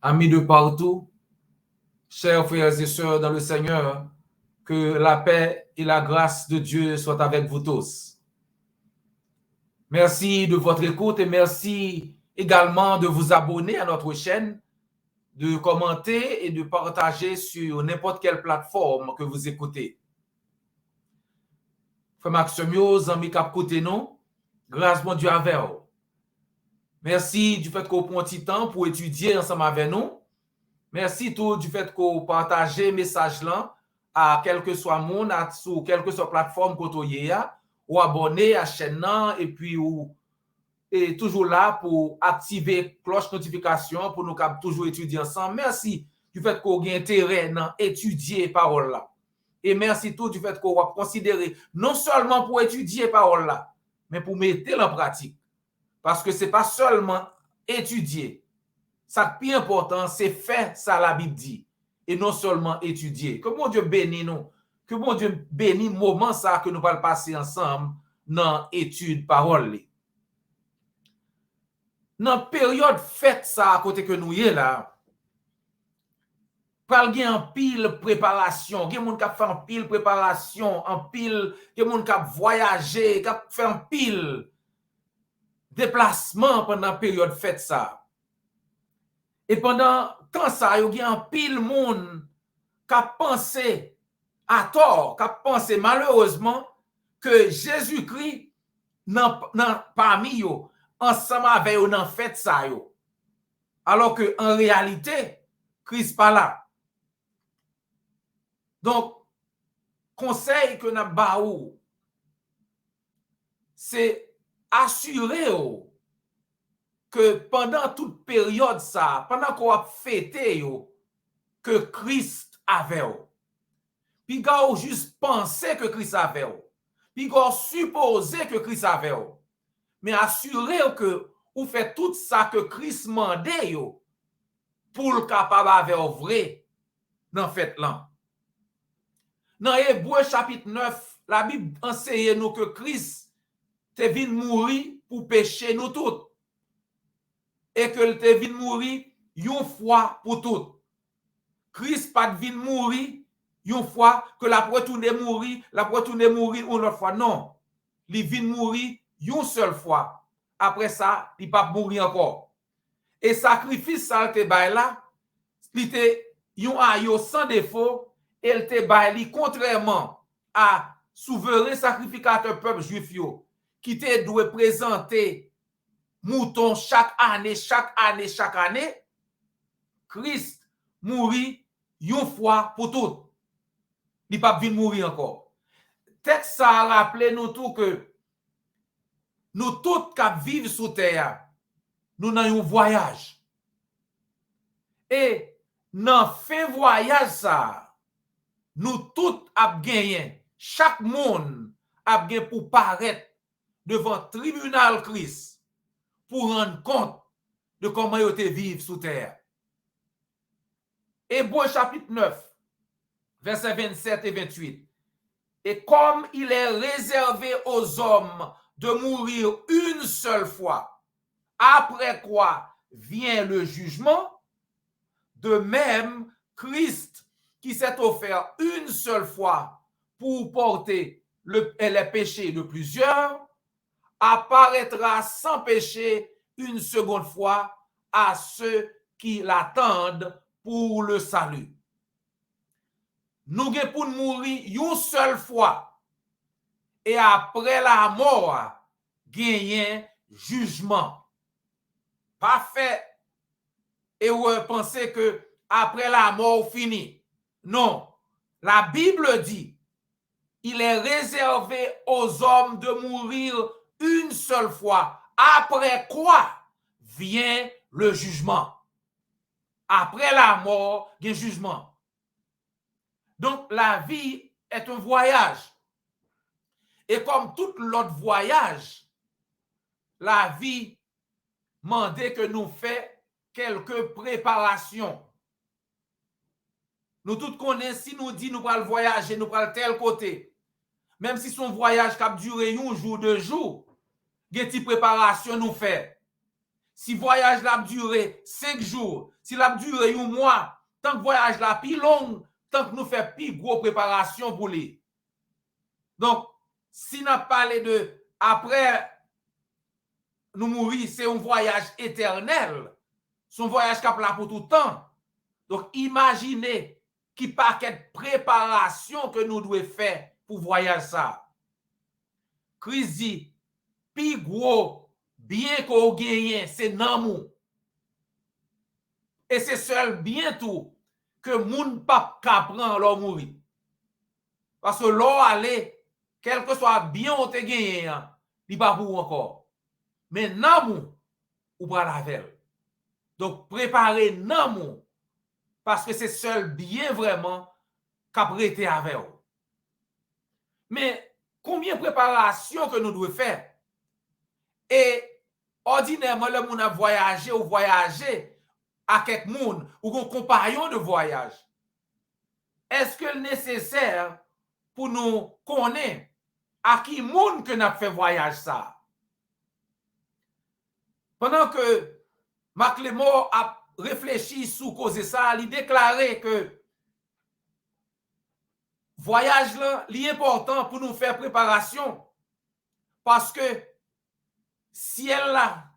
Amis de partout, chers frères et sœurs dans le Seigneur, que la paix et la grâce de Dieu soient avec vous tous. Merci de votre écoute et merci également de vous abonner à notre chaîne, de commenter et de partager sur n'importe quelle plateforme que vous écoutez. Frère Maximio, Zami Cap côté nous, grâce mon Dieu avec vous. Merci du fait qu'on prend un petit temps pour étudier ensemble avec nous. Merci tout du fait qu'on partage le message là à quel que soit monde, sur quelle que soit plateforme côté ou abonner à la chaîne et puis ou et toujours là pour activer cloche notification pour nous toujours étudier ensemble. Merci du fait qu'on a intérêt à étudier parole là. Et merci tout du fait qu'on va considérer non seulement pour étudier parole là, mais pour mettre en pratique. Parce que c'est pas seulement étudier. Ça qui est important, c'est faire ça la Bible dit. Et non seulement étudier. Que mon Dieu bénisse nous. Que mon Dieu bénisse le moment ça que nous allons passer ensemble dans l'étude parole. Dans la période fête ça à côté que nous y est là, pral gen en pile préparation, gen moun k'ap fait en pile préparation, en pile, gen moun k'ap voyager, k'ap fait en pile déplacement pendant la période fête ça. Et pendant quand ça, il y a un pile monde qui a pensé à tort, qui a pensé malheureusement que Jésus-Christ parmi eux, ensemble avec eux dans fête ça yo. Alors que en réalité, Christ pas là. Donc conseil que n'a ba ou c'est assurer que pendant toute période ça, pendant qu'on a fêté que Christ avait. Puis qu'on juste penser que Christ avait. Puis qu'on supposer que Christ avait. Mais assurer que vous faites tout ça que Christ mandait pour le capable avoir vrai dans fête là. Dans Hébreux chapitre 9, la Bible enseigne nous que Christ est venu mourir pour pécher nous tous. Et que il est venu mourir une fois pour toutes. Christ pas venu mourir une fois que la retourner mourir une autre fois. Non. Il vient mourir une seule fois. Après ça, il pas mourir encore. Et sacrifice ça te bail là, il était un agneau sans défaut, et il te bail contrairement à souverain sacrificateur peuple juif qui te doit présenter mouton chaque année, Christ mourit une fois pour toutes. Il pas venir mourir encore. Texte ça rappelle nous tout que nous tous qui vivons sous terre, nous avons un voyage. Et dans fin voyage ça, nous tous avons gagné. Chaque monde a gagné pour paraître devant tribunal Christ pour rendre compte de comment ils vivent sous terre. Hébreux chapitre 9, versets 27 et 28. Et comme il est réservé aux hommes de mourir une seule fois, après quoi vient le jugement, de même, Christ, qui s'est offert une seule fois pour porter les péchés de plusieurs, apparaîtra sans péché une seconde fois à ceux qui l'attendent pour le salut. Nous avons pour mourir une seule fois et après la mort, gagner jugement. Pas fait et vous pensez que après la mort fini. Non, la Bible dit il est réservé aux hommes de mourir une seule fois. Après quoi vient le jugement. Après la mort, il y a jugement. Donc la vie est un voyage. Et comme tout l'autre voyage, la vie demande que nous fassions quelques préparations. Nous tous connaissons, si nous disons nous allons voyager, nous allons tel côté. Même si son voyage qui a duré un jour, 2 jours, il y a des préparations nous fait. si voyage l'a duré 5 jours, si l'a duré un mois, tant que voyage là plus long, tant que nous faisons plus gros préparation pour lui. Donc, si nous parlé de après nous mourir, c'est un voyage éternel. C'est un voyage qui est là pour tout le temps. Donc, imaginez qui paquet de préparation que nous devons faire pour voyager ça. Christ dit, plus gros bien qu'on gagne, c'est nan. Et c'est seul bientôt que moun pas prend leur mourir. Parce que l'or aller, quel que soit bien on te gagné, il pas pour encore. Mais nan ou pas la veille. Donc préparez nan parce que c'est seul bien vraiment qu'a prêté avec vous. Mais combien de préparations que nous devons faire? Et ordinairement, le monde a voyagé ou voyager à quelques monde ou un compagnon de voyage. Est-ce que nécessaire pour nous connaître à qui monde que n'a fait voyage ça? Pendant que MacLemore a réfléchi sur cause ça, il déclarait que voyage là, est important pour nous faire préparation parce que ciel là,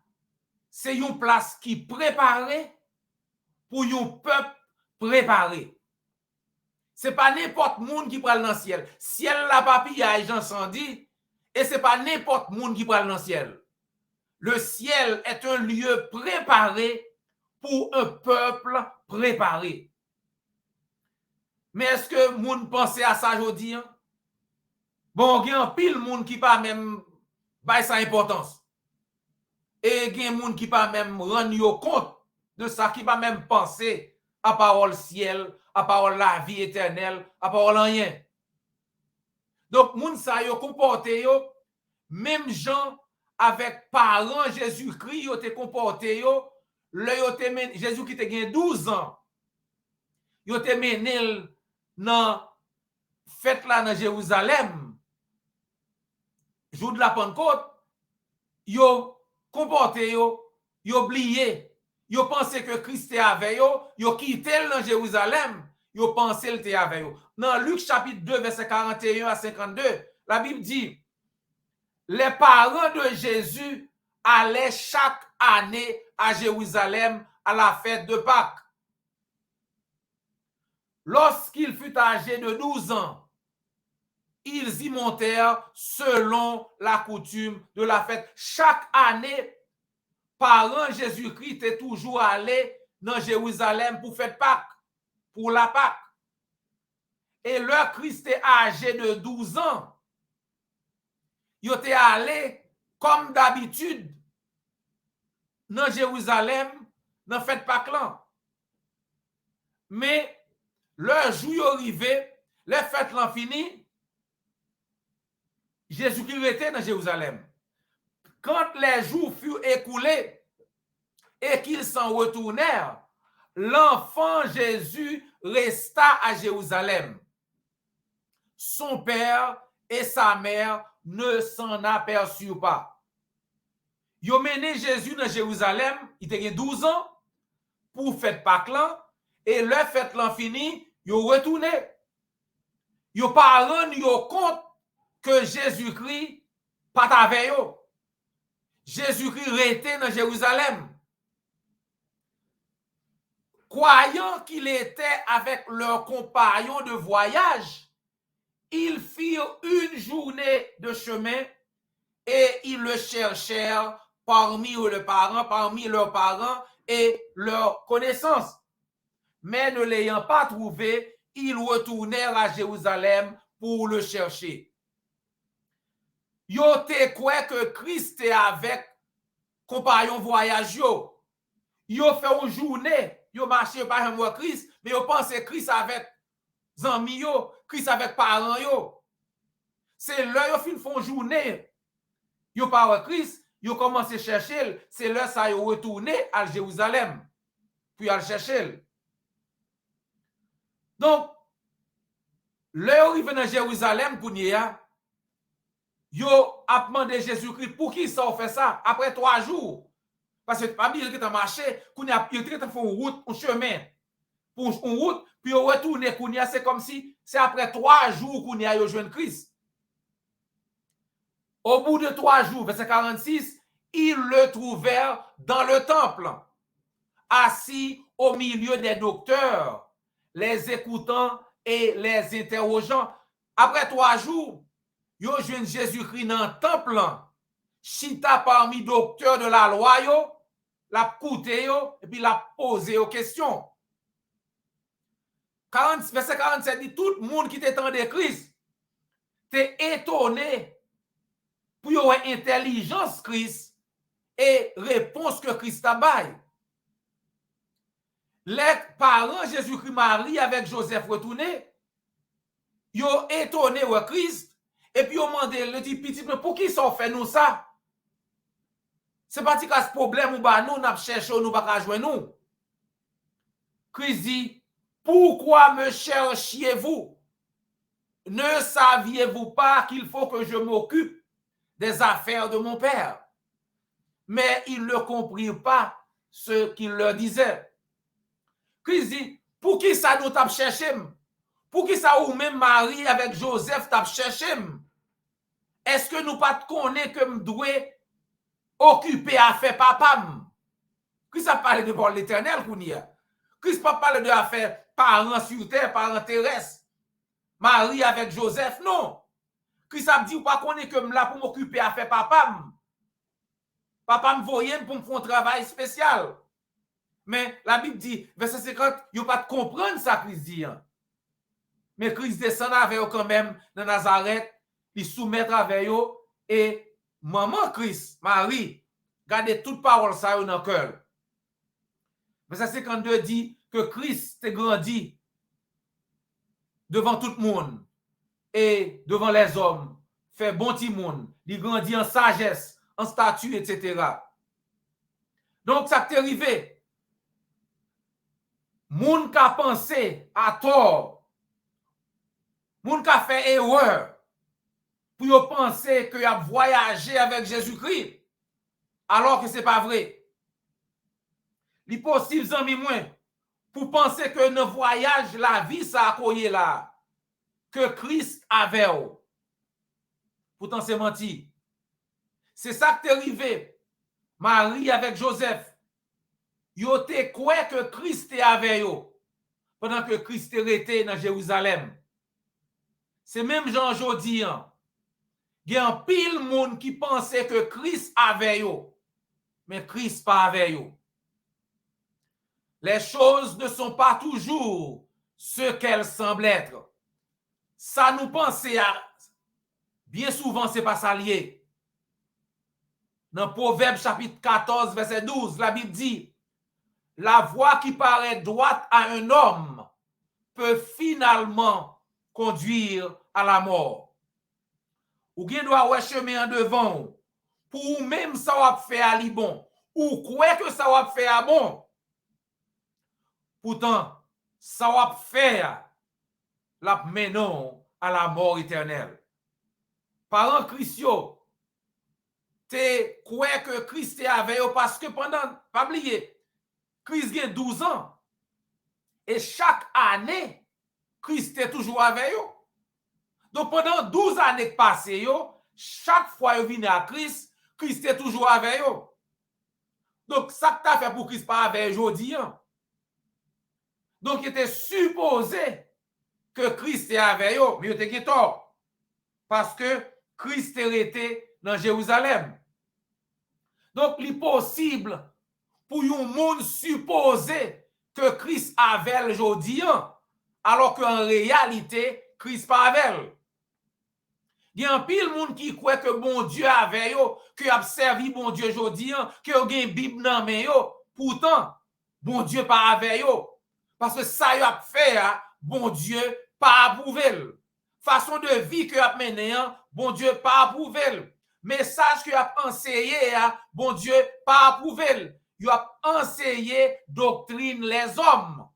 c'est une place qui préparée pour un peuple préparé. C'est pas n'importe monde qui prend dans le ciel. Ciel là pas pillage incendie et c'est pas n'importe monde qui prend dans le ciel. Le ciel est un lieu préparé pour un peuple préparé. Mais est-ce que moun pense à ça aujourd'hui? Bon, il y a un pile monde qui pas même bail sa importance. Et il y a un monde qui pas même rendre compte de ça, qui pas même penser à parole ciel, à parole la vie éternelle, à parole rien. Donc moun sa yo comporté yo même gens avec parents Jésus-Christ yo te comporté yo, le yo te men, Jésus qui te gen 12 ans. Yo te mené dans fête là dans Jérusalem. Jour de la Pentecôte, yo comporté yo oublié, yo pensé que Christ était avec yo quitté dans Jérusalem, yo pensé qu'il était avec yo. Dans Luc chapitre 2 verset 41 à 52, la Bible dit les parents de Jésus allaient chaque année à Jérusalem à la fête de Pâques. Lorsqu'il fut âgé de 12 ans, ils y montèrent selon la coutume de la fête. Chaque année, parents Jésus-Christ est toujours allé dans Jérusalem pour faire Pâques, pour la Pâques. Et leur Christ est âgé de 12 ans. Il était allé comme d'habitude dans Jérusalem, dans la fête Pâques là. Mais le jour arrivé, les fêtes l'ont fini, Jésus-Christ était dans Jérusalem. Quand les jours furent écoulés et qu'ils s'en retournèrent, l'enfant Jésus resta à Jérusalem. Son père et sa mère ne s'en aperçurent pas. Ils ont mené Jésus dans Jérusalem, il était 12 ans, pour faire Pâques là, et le fête là fini, ils ont retourné. Ils n'ont pas rendu compte que Jésus-Christ pas avec eux. Jésus-Christ était dans Jérusalem. Croyant qu'il était avec leurs compagnons de voyage, ils firent une journée de chemin et ils le cherchèrent parmi leurs parents et leurs connaissances. Mais ne l'ayant pas trouvé, ils retournèrent à Jérusalem pour le chercher. Yo te croit que Christ est avec compagnon voyage yo. Yo fait une journée, yo marché par exemple Christ, mais yo pense Christ avec amis yo, Christ avec parents yo. C'est là yo fin font journée. Yo par Christ, yo commencé chercher, c'est là ça yo retourné à Jérusalem, puis à chercher. Donc là yo arrivé dans Jérusalem kounya, yo a demandé Jésus-Christ pour qui ça fait ça après 3 jours. Parce que pas bien il était marché, qu'on a il était faire une route, un chemin pour une route, puis on retourne c'est comme si c'est après 3 jours qu'on y a rejoint Christ. Au bout de 3 jours, verset 46, ils le trouvèrent dans le temple, assis au milieu des docteurs, les écoutant et les interrogeant. Après 3 jours, ils ont joint Jésus-Christ dans le temple, chita parmi docteurs de la loi, la coûté et puis la posé aux questions. Verset 47 dit, tout le monde qui était en de Christ, t'es étonné pour avoir intelligence Christ et réponse que Christ a baille. Les parents Jésus-Christ Marie avec Joseph retourné, ils ont étonné au Christ et puis ils ont demandé, le dit petit, pour qui ça fait nous ça? C'est pas que ce problème ou bah nous n'a cherché nous pas joindre nous. Christ dit, pourquoi me cherchiez-vous? Ne saviez-vous pas qu'il faut que je m'occupe des affaires de mon père? Mais ils ne comprirent pas ce qu'il leur disait. Christ dit, pour qui ça nous t'a cherché? Pour qui ça ou même Marie avec Joseph t'a cherché? Est-ce que nous pas connaît que nous devons occuper à faire papa? Christ a parlé de l'éternel qu'on y a. Christ pas parlé de affaires parents sur terre, parents terrestres. Marie avec Joseph, non. Christ a dit, ou pas connaît que là pour m'occuper à faire papa. Papa me voyait pour me faire un travail spécial. Mais la Bible dit, verset 50, il n'y a pas de comprendre ça, Christ dit. Mais Christ descend avec eux quand même dans Nazareth, il soumet avec eux, et maman Christ, Marie, gardez toute parole ça dans le cœur. Verset 52 dit que Christ est grandi devant tout le monde et devant les hommes, fait bon petit monde, il grandit en sagesse, en statut, etc. Donc, ça t'est arrivé. Moun ka pensé à tort, moun ka fait erreur pour penser qu'il a voyagé avec Jésus-Christ, alors que ce n'est pas vrai. Il est possible, amis, pour penser que le voyage, la vie, ça a coyé là, que Christ avait. Pourtant, c'est menti. C'est ça qui est arrivé. Marie avec Joseph, yo te croit que Christ est avec eux pendant que Christ était dans Jérusalem. C'est même Jean jodi, il y a un pile monde qui pensait que Christ avait eux, mais Christ pas avec eux. Les choses ne sont pas toujours ce qu'elles semblent être. Ça nous pensait à bien souvent c'est pas ça lié. Dans Proverbe chapitre 14 verset 12, la Bible dit: la voie qui paraît droite à un homme peut finalement conduire à la mort. Ou bien doit ouais chemin en devant pour même ça va faire à bon ou quoi que ça va faire à bon. Pourtant, ça va faire la menon à la mort éternelle. Parents Christio, te crois que Christ est avec eux parce que pendant, pas oublier, Christ a 12 ans. Et chaque année, Christ est toujours avec eux. Donc pendant 12 années passées, chaque fois que vient à Christ, Christ est toujours avec eux. Donc ça que tu as fait pour Christ pas avec aujourd'hui. Donc il était supposé que Christ est avec eux, mais il était tort. Parce que Christ était dans Jérusalem. Donc il est possible pour un monde supposer que Christ avait aujourd'hui, alors qu'en réalité, Christ pas avec. Il y a un pile monde qui croit que bon Dieu avait yo, que a servi bon Dieu aujourd'hui, que a une Bible dans main yo. Pourtant, bon Dieu pas avec yo. Parce que ça y a fait, bon Dieu pas approuvé. Façon de vie que a mené, bon Dieu pas approuvé. Message que a enseigné, bon Dieu pas approuvé. Il a enseigné doctrine les hommes.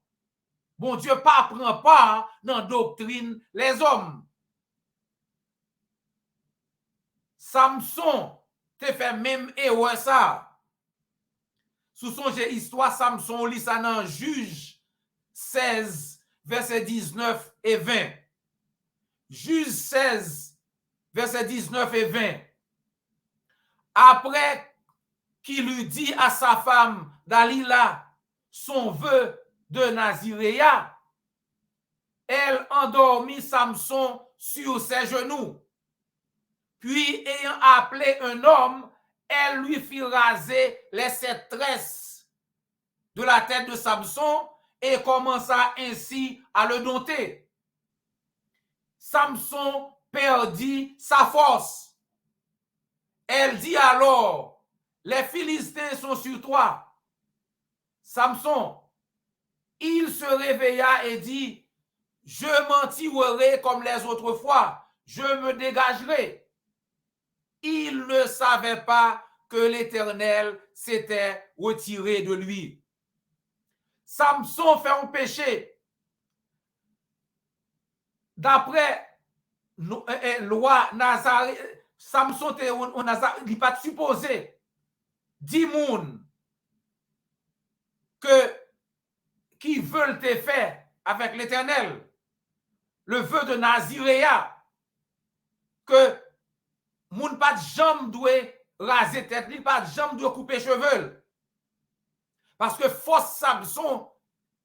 Bon Dieu pas prend part dans doctrine les hommes. Samson te fait même erreur ça. sous son histoire Samson, lit ça dans Juge 16, verset 19 et 20. Juge 16, verset 19 et 20. Après qu'il eut dit à sa femme Dalila son vœu de Naziréa, elle endormit Samson sur ses genoux. Puis, ayant appelé un homme, elle lui fit raser les 7 tresses de la tête de Samson et commença ainsi à le dompter. Samson perdit sa force. Elle dit alors, les Philistins sont sur toi. Samson, il se réveilla et dit, je m'en tirerai comme les autres fois, je me dégagerai. Il ne savait pas que l'Éternel s'était retiré de lui. Samson fait un péché. D'après loi Nazareth, Samson il n'est pas supposé 10 moun qui veulent te faire avec l'Éternel. Le vœu de Naziréa, que moun pas de jambe doit raser tête, ni pas de jambe doit couper cheveux. Parce que force Samson,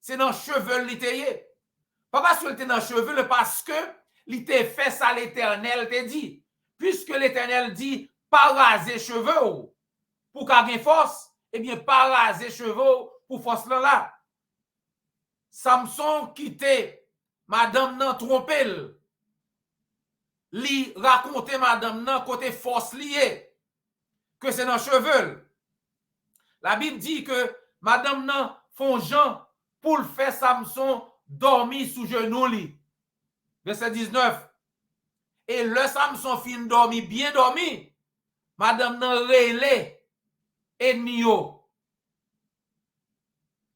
c'est dans cheveux l'étayé. Pas parce que était dans cheveux, mais parce que il t'a fait ça l'Éternel t'a dit. Puisque l'Éternel dit pas raser cheveux pour qu'il ait force, eh bien pas raser cheveux pour force là. Samson quittait madame nan trompel. Li raconter madame nan côté force lié que c'est dans cheveux. La Bible dit que madame nan font Jean pour le faire Samson dormir sous genou li. Verset 19. Et le Samson fin dormi, bien dormi, madame nan relé ennemi yo.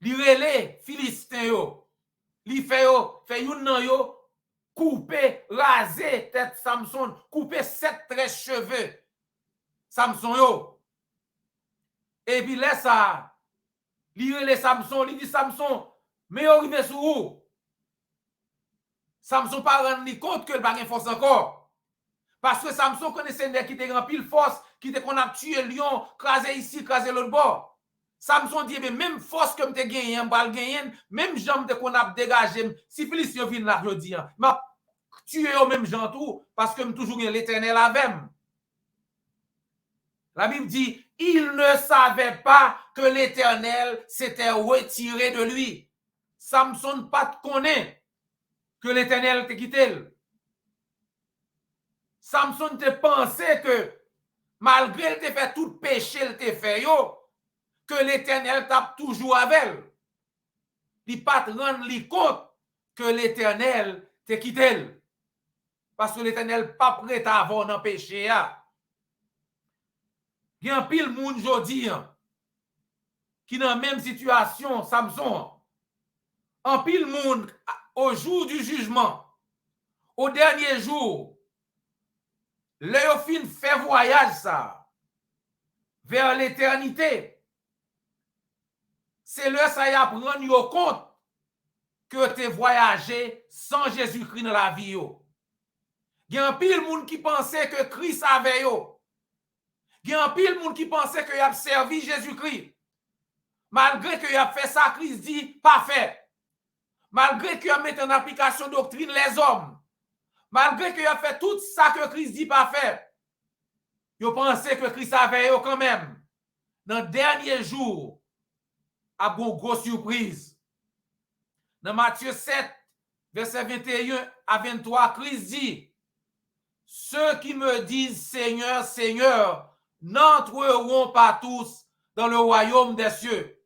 Li relé Philistin yo. Li fait yon nan yo couper, raser tête Samson, couper 7 tresses cheveux Samson yo. Et puis là ça, li relé Samson, li dit Samson, mais yo rive sou ou? Samson pas rendre ni compte que il pas gen force encore. Parce que Samson connaissait nèg qui te grand pile force, qui te qu'on a tué lion, craser ici, craser l'autre bord. Samson dit, mais même force que m'te gagné, m'bal gagné, même jambe te qu'on a dégagé, si Philistin vient là, je dis, m'a tué au même gens tout, parce que toujours l'Éternel avec. La Bible dit, il ne savait pas que l'Éternel s'était retiré de lui. Samson pas te connaît que l'Éternel te quitté. Samson te pensait que malgré te fait tout péché, il te fait yo, que l'Éternel tape toujours avec. Il pas te rendre compte que l'Éternel te quitté. Parce que l'Éternel pas prêt à avoir dans péché. Il y a un pile moun jodi qui dans la même situation, Samson. En pile moun au jour du jugement, au dernier jour, Léophine fait voyage ça vers l'éternité. C'est là ça y a prendre compte que tu voyagé sans Jésus-Christ dans la vie. Il y a un pile moun qui pensait que Christ avait yo. Il y a un pile moun qui pensait qu'il a servi Jésus-Christ. Malgré qu'il a fait ça, Christ dit pas fait. Malgré qu'il a mis en application doctrine les hommes. Malgré qu'il a fait tout ça que Christ dit pas fait. Yo pensait que Christ avait yo quand même. Dans le dernier jour, a une grosse surprise. Dans Matthieu 7, verset 21 à 23, Christ dit, ceux qui me disent Seigneur, Seigneur, n'entreront pas tous dans le royaume des cieux,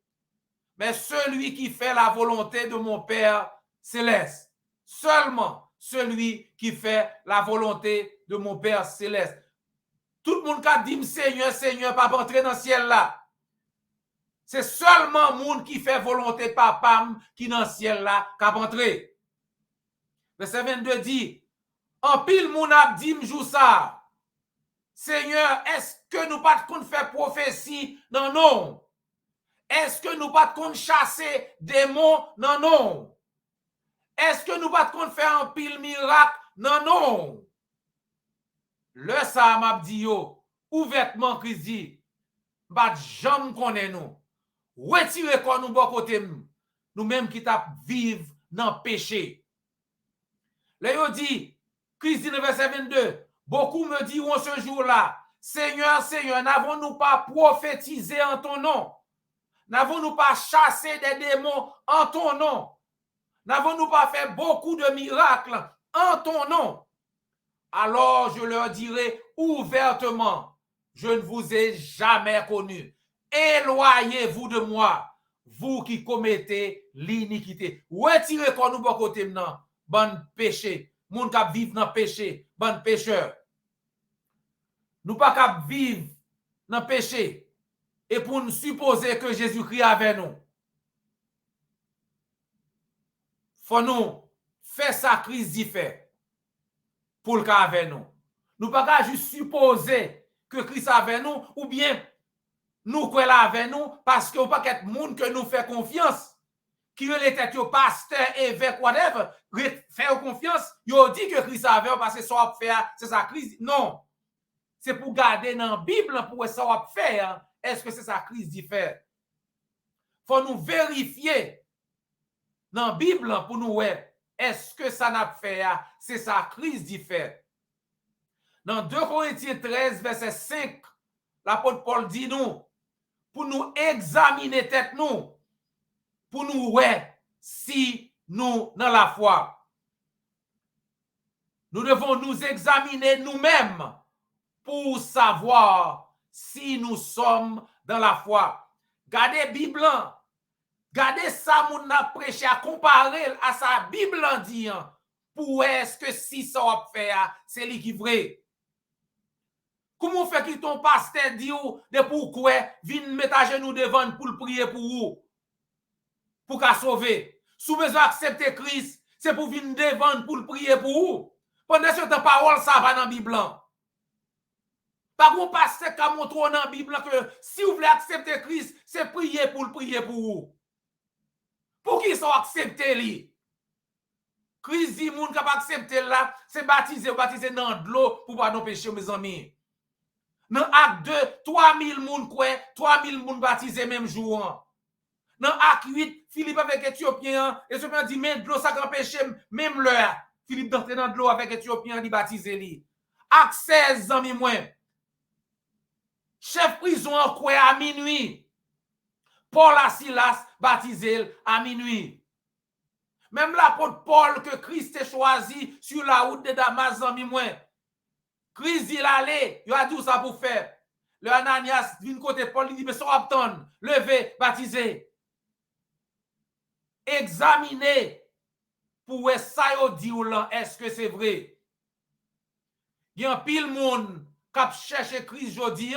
mais celui qui fait la volonté de mon Père céleste. Seulement celui qui fait la volonté de mon Père céleste. Tout le monde qui dit Seigneur, Seigneur, pas entrer dans le ciel là. C'est seulement le monde qui fait volonté papa qui dans le ciel là qui entrer. Verset 22 dit, en pile moun ap dit m'jou ça. Seigneur, est-ce que nous pas de faire prophétie dans non? Est-ce que nous pas de chasser démons? Non, non. Est-ce que nous pas de faire un pile miracle? Non, non. Le ça m'a dit yo, ouvertement Christ dit, pas jamais connaît nous. Retirez quoi nous bon côté nous même qui t'a vivre dans péché. Là yo dit Christ dit dans verset 22, beaucoup me diront ce jour-là, Seigneur, Seigneur, n'avons-nous pas prophétisé en ton nom? N'avons-nous pas chassé des démons en ton nom? N'avons-nous pas fait beaucoup de miracles en ton nom? Alors je leur dirai ouvertement, je ne vous ai jamais connu. Éloignez-vous de moi, vous qui commettez l'iniquité. Retirez qu'on nous bon côté maintenant, bon péché. Moun k'ap vivre dans péché, bon pécheur. Nous pas k'ap vivre dans péché et pour nous supposer que Jésus-Christ avec nous. Faut nous faire sacrifice différent pour le cas avec nous. Nous pas juste supposer que Christ avec nous ou bien nous quoi là avec nous parce que ou pas qu'être monde que nous fait confiance qui les têtes au pasteur évêque whatever faire confiance yo dit que Christ avec parce que ça faire c'est ça Christ non c'est pour garder dans la Bible pour ça va faire est-ce que c'est ça Christ dit faire faut nous vérifier dans la Bible pour nous ouais est-ce que ça n'a fait c'est ça Christ dit faire. Dans 2 Corinthiens 13 verset 5 l'apôtre Paul dit nous pour nous examiner tête nous pour nous ouais si nous dans la foi. Nous devons nous examiner nous-mêmes pour savoir si nous sommes dans la foi. Gardez Bible, gardez ça moun n'a prêché à comparer à sa Bible dit pour est-ce que si ça va faire c'est lui qui vrai. Comment fait que ton pasteur dit ou de pourquoi vinn mettre à genoux devant pour prier pour vous pour qu'à sauver. Sous besoin accepter Christ, c'est pour venir devant pour prier pour vous. Pendant ce temps parole ça va dans la Bible. Par contre pasteur qui montre dans la Bible que si vous voulez accepter Christ, c'est prier pour vous. Pour qui sont accepter lui? Christ dit moun qui pas accepter là, c'est baptiser dans de l'eau pour pardon péché mes amis. Dans acte 2, 3000 moun quoi, 3000 moun baptisé même jour. Dans acte 8, Philippe avec Éthiopien, Éthiopien dit mais de l'eau ça grand péché même l'heure. Philippe d'entrer dans de l'eau avec Éthiopien dit baptiser lui. Acte 16 amis moins. Chef prison en quoi à minuit. Paul à Silas baptisé à minuit. Même l'apôtre Paul que Christ a choisi sur la route de Damas amis moins. Christ dit l'aller, il a dit ça pour faire. Le Ananias vient côté Paul, il dit mais ça va attendre, levez, baptisez. Examinez pour ça yo dit ou là, est-ce que c'est vrai? Il y a un pile monde qui a cherché Christ jodi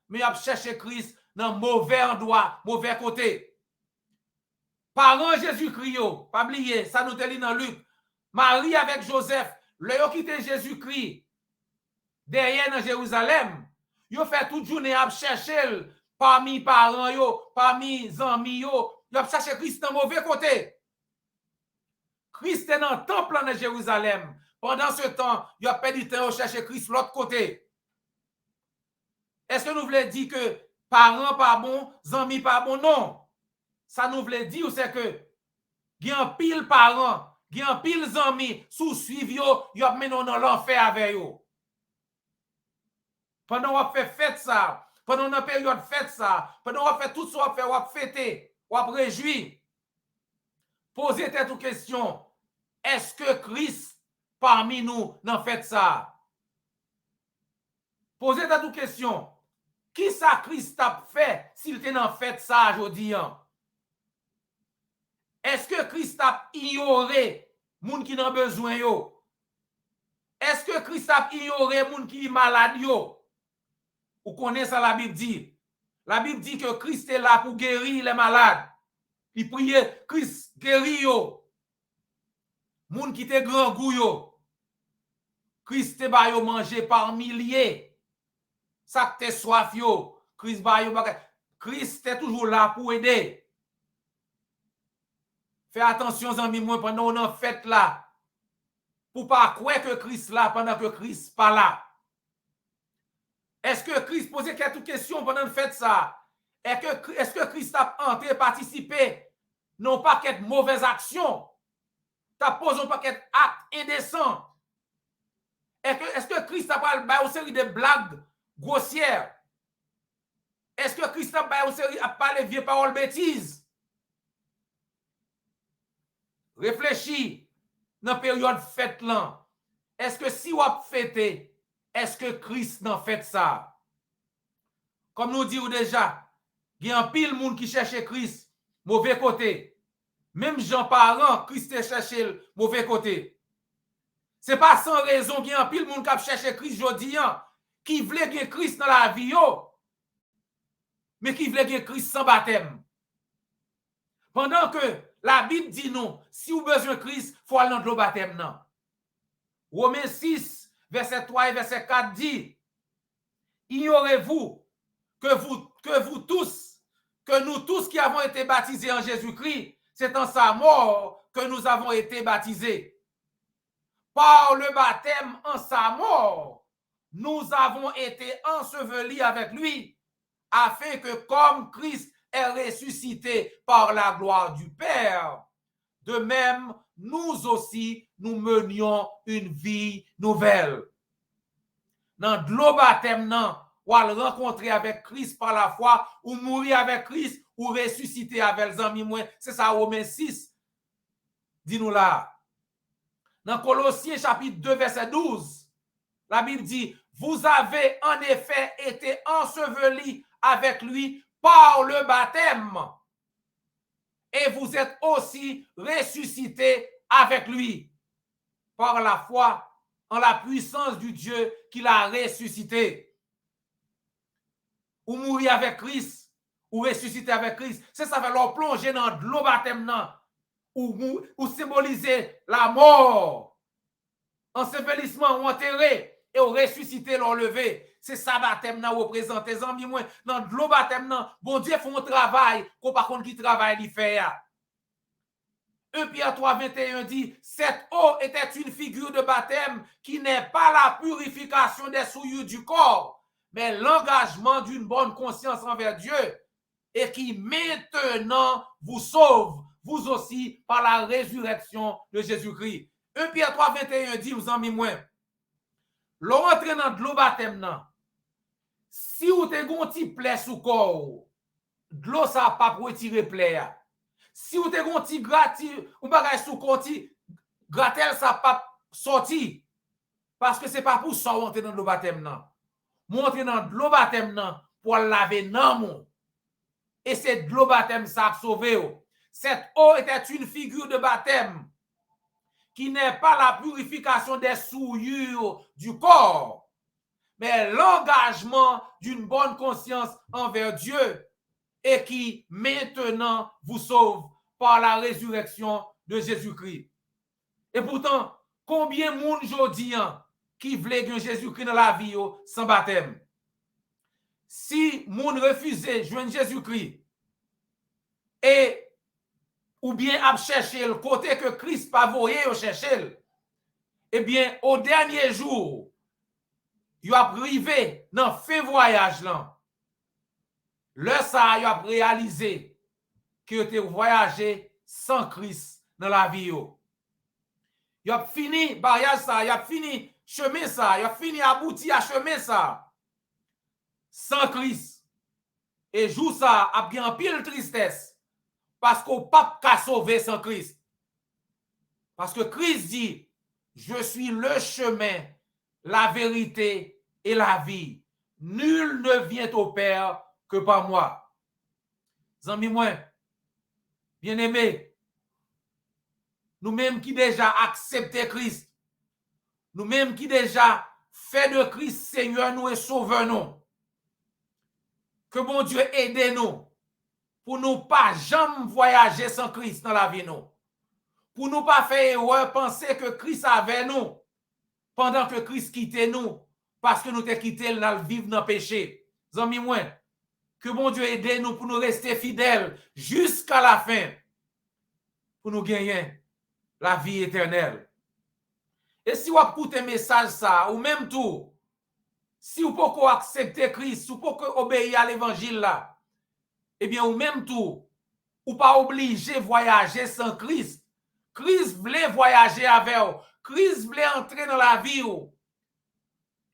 mais il a cherché Christ dans mauvais endroit, mauvais côté. Parents Jésus-Christ, pas oublier, ça nous te lit dans Luc. Marie avec Joseph, le yo quitté Jésus-Christ derrière dans Jérusalem, yo fait toute journée à chercher parmi parents yo, parmi amis yo, yo a cherché Christ dans mauvais côté. Christ est dans le temple de Jérusalem. Pendant ce temps, il a perdu temps à chercher Christ de l'autre côté. Est-ce que nous voulons dire que parents pas bon, amis pas bon? Non. Ça nous voulait dire c'est que il y a un pile parents, il y a un pile amis sous suivre yo a mené dans l'enfer avec yo. Pendant on fait fête ça, pendant une période fête ça, pendant on fait tout ça, on fait fêter, on réjouir. Posez-vous une question. Est-ce que Christ parmi nous n'en fait ça? Posez-vous une question. Qui ça Christ a fait s'il était en fait ça aujourd'hui? Est-ce que Christ a ignoré moun qui n'a besoin yo? Est-ce que Christ a ignoré moun qui est malade yo? Vous connaissez ça la Bible dit. La Bible dit que Christ est là pour guérir les malades. Il priait Christ guérit yo. Moun qui te grand goût yo. Christ te ba yo manger par milliers. Ça que te soif yo. Christ ba yo bagay. Christ est toujours là pour aider. Fais attention, amis, moi, pendant qu'on en fête là, pour pas croire que Christ là pendant que Christ pas là. Est-ce que Christ posait quelques questions pendant qu'on fête ça? Est-ce que Christ a entré, participé, non pas qu'être mauvaise action, t'as posé un paquet d'actes indécents? Est-ce que Christ a parlé une série de blagues grossières? Est-ce que Christ a parlé de vieilles paroles bêtises? Réfléchis dans la période fête là. Est-ce que si vous fêtez, est-ce que Christ n'a fait ça? Comme nous disons déjà, il y a un pile monde qui cherche Christ, mauvais côté. Même Jean parent, Christ cherche le mauvais côté. Ce n'est pas sans raison qu'il y a un pile monde qui cherche Christ aujourd'hui, qui voulait que Christ dans la vie, mais qui voulait que Christ sans baptême. Pendant que la Bible dit non, si vous avez besoin de Christ, il faut aller dans le baptême. Non. Romains 6, verset 3 et verset 4 dit, ignorez-vous que nous tous qui avons été baptisés en Jésus-Christ, c'est en sa mort que nous avons été baptisés. Par le baptême en sa mort, nous avons été ensevelis avec lui, afin que comme Christ est ressuscité par la gloire du Père, de même, nous aussi, nous menions une vie nouvelle. Dans le baptême, ou à le rencontrer avec Christ par la foi, ou mourir avec Christ, ou ressusciter avec les amis. C'est ça, Romains 6. Dis-nous là. Dans Colossiens chapitre 2, verset 12, la Bible dit, vous avez en effet été ensevelis avec lui par le baptême. Et vous êtes aussi ressuscités avec lui par la foi en la puissance du Dieu qui l'a ressuscité. Ou mourir avec Christ, ou ressusciter avec Christ. C'est ça va leur plonger dans l'eau baptême, ou symboliser la mort, ensevelissement ou enterré, et ou ressusciter, leur lever. C'est ça baptême nan représente. Les amis, dans l'eau baptême, bon Dieu font un travail, qu'on par contre qui travaille, il fait. 1 Pierre 3, 21 dit, cette eau était une figure de baptême qui n'est pas la purification des souillures du corps, mais l'engagement d'une bonne conscience envers Dieu et qui maintenant vous sauve, vous aussi, par la résurrection de Jésus-Christ. 1 Pierre 3, 21 dit, vous en mis moins, l'entrée dans l'eau baptême, si vous avez un petit plaie sous corps, l'eau ça pas pour retirer plaie. Si vous avez un petit gratis, ou bagage sous conti, gratel ça pas sorti. Parce que c'est pas pour ça entrer dans le baptême non. Monter dans le baptême non pour laver non. Et c'est de l'eau baptême ça a sauvé. Cette eau était une figure de baptême qui n'est pas la purification des souillures du corps, mais l'engagement d'une bonne conscience envers Dieu et qui maintenant vous sauve par la résurrection de Jésus-Christ. Et pourtant, combien de monde aujourd'hui qui voulait que Jésus-Christ dans la vie sans baptême? Si monde refusait de joindre Jésus-Christ et ou bien à chercher le côté que Christ pas voyé au chercher, eh bien au dernier jour, il a privé dans fin voyage là. Le ça, il a réalisé que tu voyagé sans Christ dans la vie. Il a fini barrière ça, il a fini chemin ça, il a fini abouti à chemin ça. Sans Christ. Et jour ça a bien pile tristesse parce qu'on pas qu'à sauver sans Christ. Parce que Christ dit, je suis le chemin, la vérité et la vie. Nul ne vient au Père que par moi. Zami moi, bien-aimés, nous-mêmes qui déjà accepté Christ, nous-mêmes qui déjà fait de Christ Seigneur nous et Sauveur nous, que bon Dieu aide nous pour nous pas jamais voyager sans Christ dans la vie nous, pour nous pas faire erreur penser que Christ avait nous pendant que Christ quittait nous parce que nous t'ai quitté dans le vivre dans le péché. Zami moi, Que bon Dieu aide nous pour nous rester fidèles jusqu'à la fin. Pour nous gagner la vie éternelle. Et si vous écoutez un message ça, ou même tout, si vous pouvez accepter Christ, ou pouvez obéir à l'évangile là, eh bien, ou même tout, ou pas obligé de voyager sans Christ. Christ voulait voyager avec vous. Christ voulait entrer dans la vie.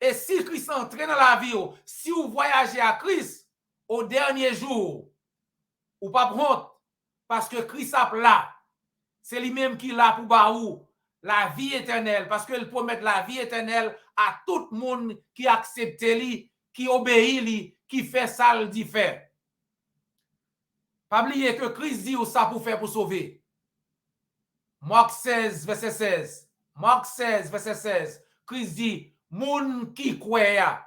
Et si Christ entre dans la vie, si vous voyagez à Christ, au dernier jour, ou pas honte, parce que Christ a là. C'est lui-même qui l'a pour baou la vie éternelle, parce qu'il promet la vie éternelle à tout le monde qui accepte lui, qui obéit lui, qui fait ça le dit faire. Pas oublier que Christ dit ou ça pour faire pour sauver. Marc 16, verset 16. Marc 16, verset 16. Christ dit, moun qui croit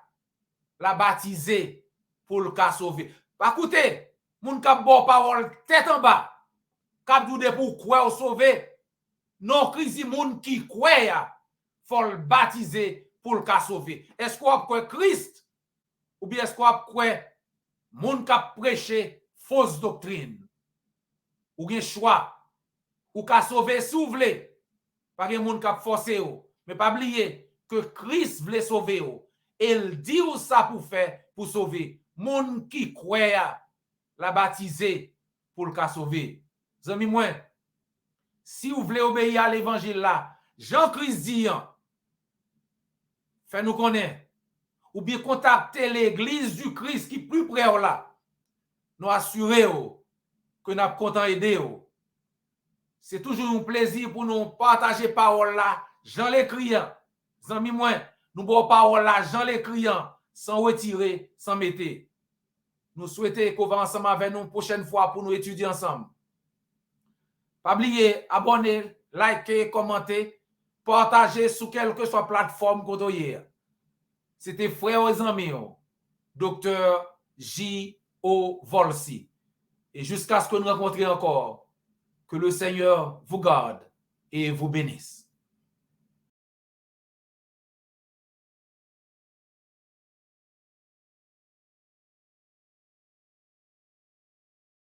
la baptisé pour le cas sauver. Écoutez, moun qui a bon parole tête en bas. Cap doude pour croire sauver. Non, Christ dit moun qui croit faut le baptiser pour le cas sauver. Est-ce qu'on croit Christ ou bien est-ce qu'on croit moun qui prêcher fausse doctrine? Ou gen choix ou ka sauver si vous voulez. Pas gen moun qui forcer ou, mais pas oublier que Christ voulait sauver ou. Il dit ou ça pour faire pour sauver. Moun qui croit la baptiser pour le cas sauver. Zami moi, si vous voulez obéir à l'évangile là, Jean-Christ dit, fait nous connaître, ou bien contacter l'église du Christ qui est plus près là, nous assurer que nous sommes contents d'aider. C'est toujours un plaisir pour nous partager parole là, Jean l'écriant. Zami moi, nous bon parole là, Jean l'écriant, sans retirer, sans mettre. Nous souhaitons qu'on va ensemble avec nous une prochaine fois pour nous étudier ensemble. Pas oublier, abonner, liker, commenter, partager sur quelle que soit plateforme que vous avez. C'était frère et amis, Dr. J.O. Volsi. Et jusqu'à ce que nous rencontrions encore, que le Seigneur vous garde et vous bénisse.